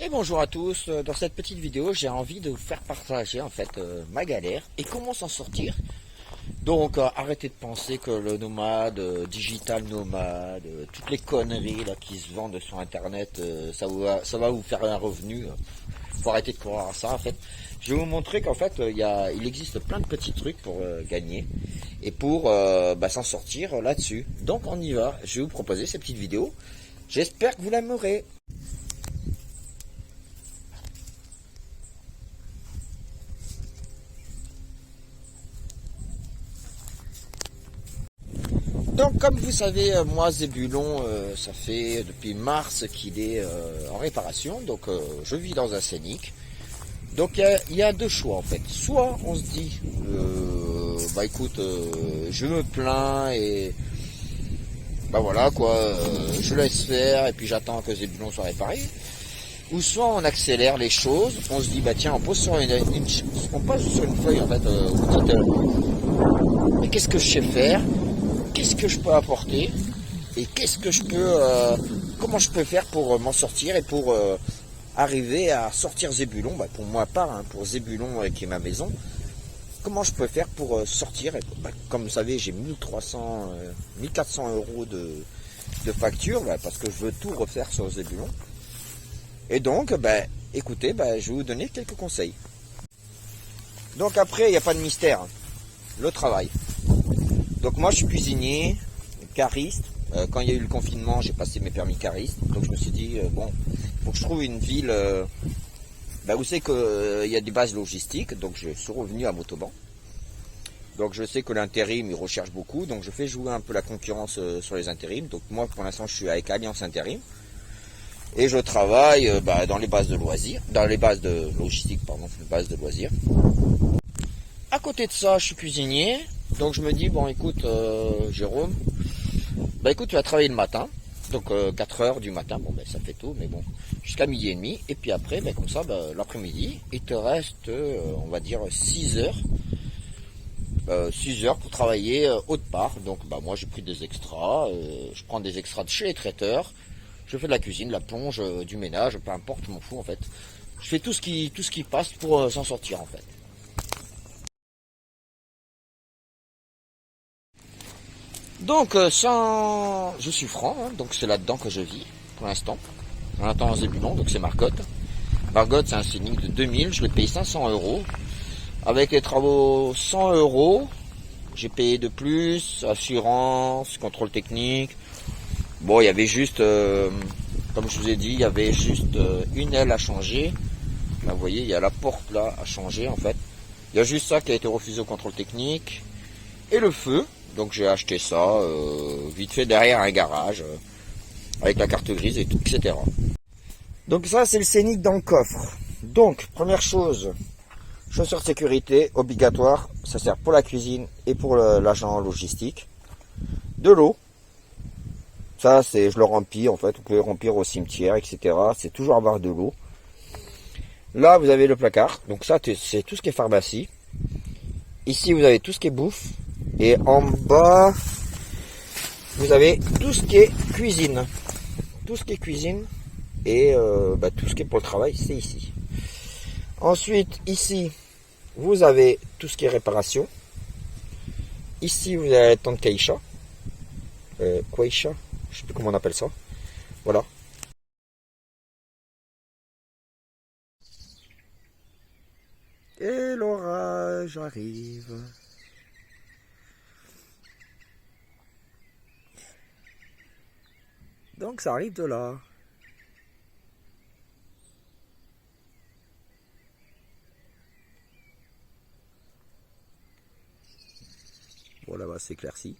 Et bonjour à tous, dans cette petite vidéo j'ai envie de vous faire partager en fait ma galère et comment s'en sortir. Donc arrêtez de penser que le nomade, digital nomade, toutes les conneries là qui se vendent sur internet, ça va vous faire un revenu. Faut arrêter de croire à ça en fait. Je vais vous montrer qu'en fait il existe plein de petits trucs pour gagner et pour s'en sortir là-dessus. Donc on y va, je vais vous proposer ces petites vidéos. J'espère que vous l'aimerez. Donc comme vous savez, moi Zébulon, ça fait depuis mars qu'il est en réparation, donc je vis dans un scénic. Donc il y a deux choix en fait. Soit on se dit, écoute, je me plains et bah voilà quoi, je laisse faire et puis j'attends que Zébulon soit réparé. Ou soit on accélère les choses, on se dit bah tiens on pose sur on pose sur une feuille en fait, on dit, mais qu'est-ce que je sais faire? Qu'est-ce que je peux apporter et qu'est-ce que je peux, comment je peux faire pour m'en sortir et pour arriver à sortir Zébulon, pour moi part, hein, pour Zébulon qui est ma maison, comment je peux faire pour sortir, et, comme vous savez j'ai 1400 euros de facture parce que je veux tout refaire sur Zébulon. Et donc, écoutez, je vais vous donner quelques conseils. Donc après, il n'y a pas de mystère, hein. Le travail. Donc moi je suis cuisinier, cariste. Quand il y a eu le confinement, j'ai passé mes permis cariste. Donc je me suis dit, il faut que je trouve une ville où c'est qu'il y a des bases logistiques. Donc je suis revenu à Montauban. Donc je sais que l'intérim, il recherche beaucoup. Donc je fais jouer un peu la concurrence sur les intérims. Donc moi pour l'instant je suis avec Alliance Intérim. Et je travaille dans les bases de loisirs, dans les bases de logistique, les bases de loisirs. À côté de ça, je suis cuisinier. Donc je me dis, écoute, Jérôme, écoute, tu vas travailler le matin, donc 4 heures du matin, ça fait tôt, mais bon, jusqu'à midi et demi, et puis après, comme ça, l'après-midi, il te reste, on va dire, 6 heures, 6 heures pour travailler autre part. Donc moi j'ai pris des extras, je prends des extras de chez les traiteurs, je fais de la cuisine, de la plonge, du ménage, peu importe, je m'en fous en fait. Je fais tout ce qui passe pour s'en sortir en fait. Donc je suis franc, hein, donc c'est là-dedans que je vis pour l'instant. On attend Zébulon, donc c'est Marcotte. Marcotte c'est un scénic de 2000, je l'ai payé 500 euros. Avec les travaux 100 euros, j'ai payé de plus, assurance, contrôle technique. Bon, il y avait juste, comme je vous ai dit, il y avait juste une aile à changer. Là vous voyez, il y a la porte là à changer en fait. Il y a juste ça qui a été refusé au contrôle technique. Et le feu. Donc j'ai acheté ça vite fait derrière un garage avec la carte grise et tout, etc. Donc ça c'est le scénic dans le coffre. Donc première chose, chaussures de sécurité obligatoire, ça sert pour la cuisine et pour l'agent logistique. De l'eau, ça c'est je le remplis en fait, vous pouvez remplir au cimetière, etc. C'est toujours avoir de l'eau. Là vous avez le placard, donc ça c'est tout ce qui est pharmacie. Ici vous avez tout ce qui est bouffe. Et en bas, vous avez tout ce qui est cuisine. Tout ce qui est cuisine et tout ce qui est pour le travail, c'est ici. Ensuite, ici, vous avez tout ce qui est réparation. Ici, vous avez la tente Kaisha. Kwaisha, je ne sais plus comment on appelle ça. Voilà. Et l'orage arrive. Donc ça arrive de là. Bon là-bas c'est éclairci.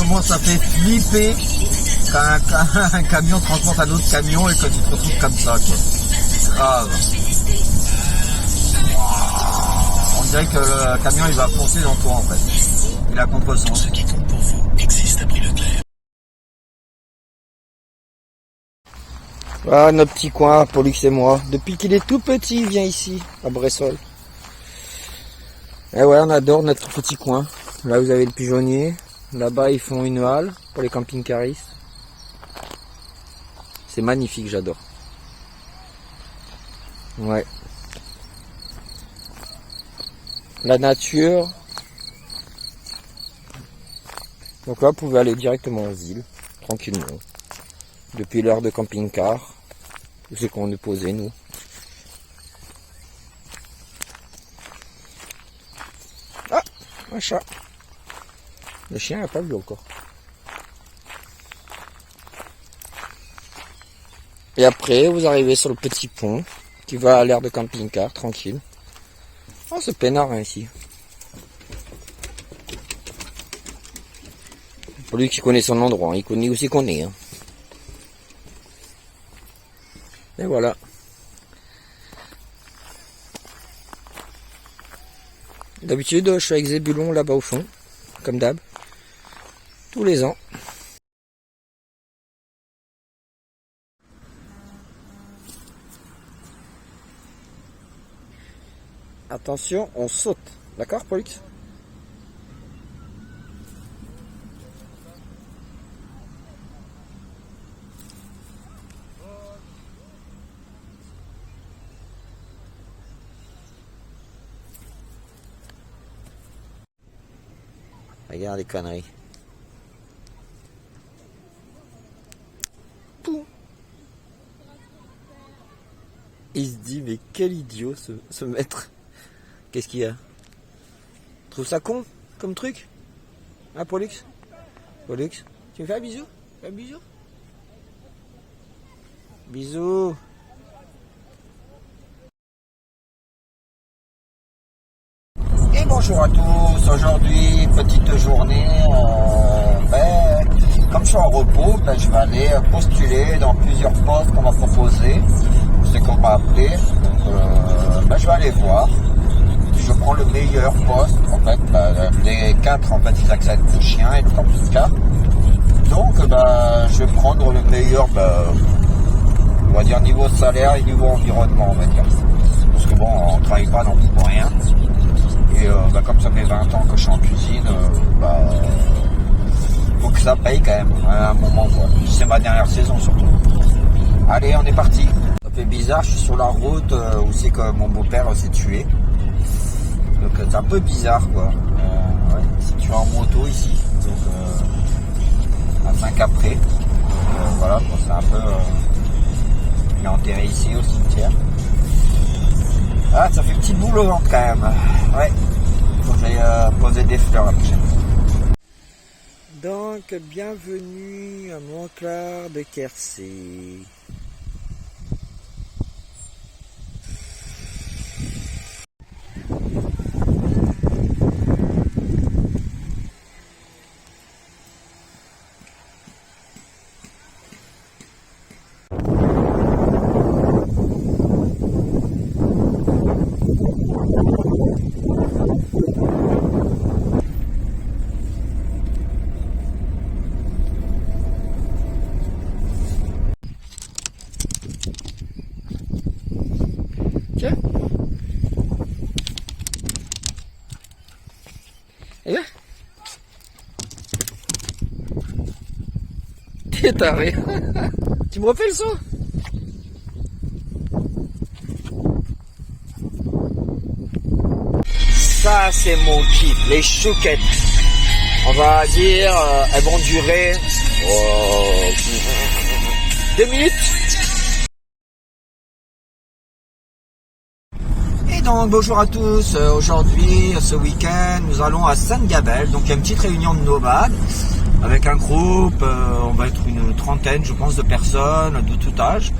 comment ça fait flipper quand un camion transporte un autre camion et que tu te retrouves comme ça, quoi. Grave. On dirait que le camion il va foncer dans toi en fait. Il a contresens. Ce qui compte pour vous existe à prix Leclerc. Voilà notre petit coin, Pollux et moi. Depuis qu'il est tout petit, il vient ici, à Bressol. Et ouais, on adore notre petit coin. Là, vous avez le pigeonnier. Là-bas, ils font une halle pour les camping-caristes. C'est magnifique, j'adore. Ouais. La nature. Donc là, vous pouvez aller directement aux îles, tranquillement. Depuis l'heure de camping-car. C'est qu'on est posé, nous. Ah, un chat. Le chien n'a pas vu encore. Et après, vous arrivez sur le petit pont qui va à l'aire de camping-car, tranquille. Oh, c'est peinard hein, ici. Pour lui qui connaît son endroit, il connaît où c'est qu'on est. Hein. Et voilà. D'habitude, je suis avec Zébulon là-bas au fond, comme d'hab, tous les ans. Attention, on saute. D'accord, Pollux? Regarde les conneries. Tout. Il se dit, mais quel idiot ce maître. Qu'est-ce qu'il y a? Trouve ça con comme truc? Hein, Pollux? Pollux, tu me fais un bisou? Un bisou? Bisous. Et bonjour à tous. Aujourd'hui, petite journée. Comme je suis en repos, je vais aller postuler dans plusieurs postes qu'on m'a proposé. C'est qu'on m'a appelé. Donc, je vais aller voir. Je prends le meilleur poste. En fait, les 4 en fait, ils acceptent le chien et le camping-car. Donc, je vais prendre le meilleur. On va dire niveau salaire et niveau environnement, on va dire. Parce que bon, on travaille pas non plus pour rien. Et comme ça fait 20 ans que je suis en cuisine, faut que ça paye quand même à un moment, quoi. C'est ma dernière saison surtout. Allez, on est parti. Ça fait bizarre, je suis sur la route où c'est que mon beau-père s'est tué. Donc c'est un peu bizarre, quoi. Ouais, il s'est tué en moto ici, donc à 5 après. Donc voilà, c'est un peu... il est enterré ici au cimetière. Ah, ça fait petit boulot quand même. Ouais, faut que j'aille poser des fleurs la prochaine fois. Donc, bienvenue à Montclar de Quercy. Tiens. Et là. T'es taré. Tu me refais le son? Ça c'est mon kiff, les chouquettes. On va dire, elles vont durer 2 minutes. Donc, bonjour à tous, aujourd'hui, ce week-end, nous allons à Sainte-Gabelle, donc il y a une petite réunion de nomades, avec un groupe, on va être une trentaine, je pense, de personnes, de tout âge,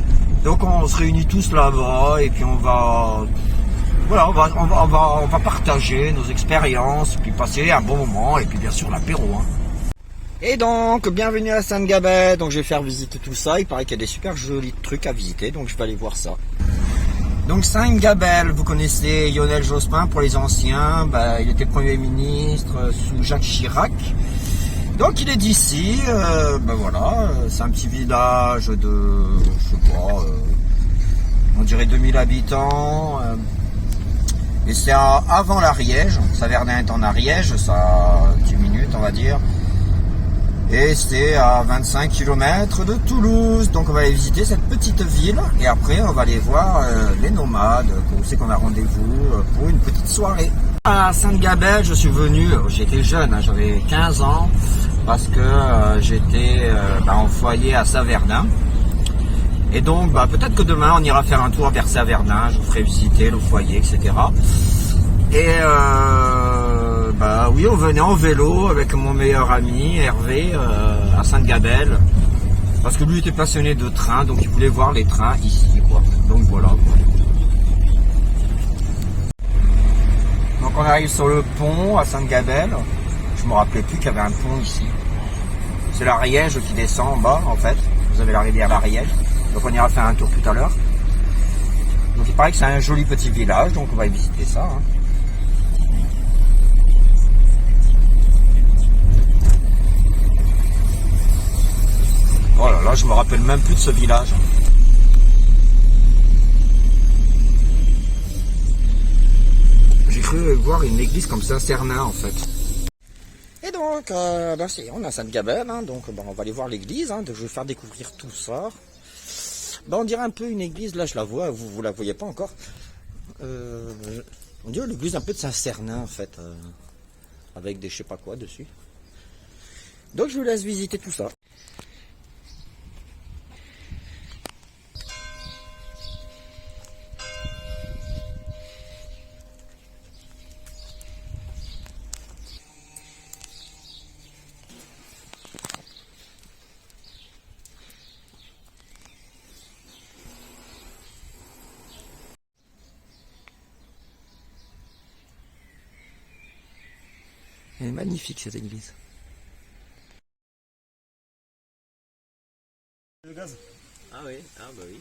donc on se réunit tous là-bas, et puis on va partager nos expériences, puis passer un bon moment, et puis bien sûr l'apéro. Hein. Et donc, bienvenue à Sainte-Gabelle. Donc, je vais faire visiter tout ça. Il paraît qu'il y a des super jolis trucs à visiter. Donc, je vais aller voir ça. Donc, Sainte-Gabelle, vous connaissez Lionel Jospin pour les anciens. Bah, il était Premier ministre sous Jacques Chirac. Donc, il est d'ici. Ben voilà, c'est un petit village de, je sais pas, on dirait 2000 habitants. Et c'est avant l'Ariège. Saverdin est en Ariège, ça a 10 minutes, on va dire. Et c'est à 25 km de Toulouse. Donc on va aller visiter cette petite ville. Et après on va aller voir les nomades. On sait qu'on a rendez-vous pour une petite soirée. À Sainte-Gabelle, je suis venu, j'étais jeune, hein, j'avais 15 ans. Parce que j'étais en foyer à Saverdin. Et donc peut-être que demain on ira faire un tour vers Saverdin. Je vous ferai visiter le foyer, etc. Et oui, on venait en vélo avec mon meilleur ami Hervé à Sainte-Gabelle, parce que lui était passionné de train, donc il voulait voir les trains ici, quoi. Donc voilà, quoi. Donc on arrive sur le pont à Sainte-Gabelle. Je me rappelais plus qu'il y avait un pont ici. C'est l'Ariège qui descend en bas, en fait. Vous avez la rivière l'Ariège. Donc on ira faire un tour tout à l'heure. Donc il paraît que c'est un joli petit village, donc on va visiter ça, hein. Oh là là, je me rappelle même plus de ce village. J'ai cru voir une église comme ça, Cernin en fait. Et donc, on a Sainte-Gabelle, hein, donc on va aller voir l'église, hein, je vais faire découvrir tout ça. On dirait un peu une église, là je la vois, vous la voyez pas encore. On dirait l'église un peu de Saint-Cernin en fait, avec des je sais pas quoi dessus. Donc je vous laisse visiter tout ça. Elle est magnifique cette église. Le gaz. Ah oui, ah bah oui.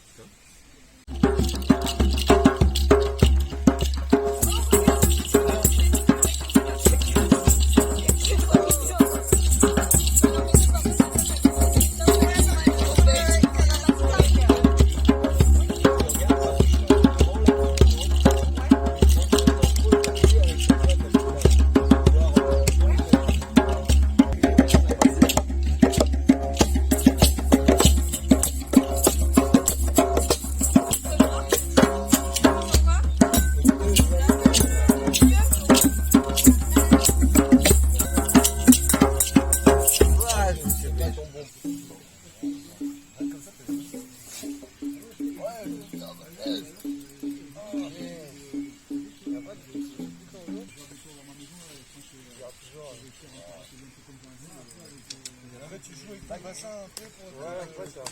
Tu joues avec ton bassin un peu pour... Ouais, après ça.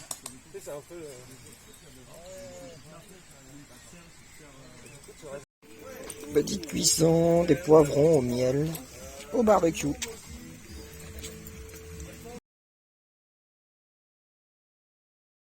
C'est un peu... Petite cuisson, des poivrons au miel, au barbecue.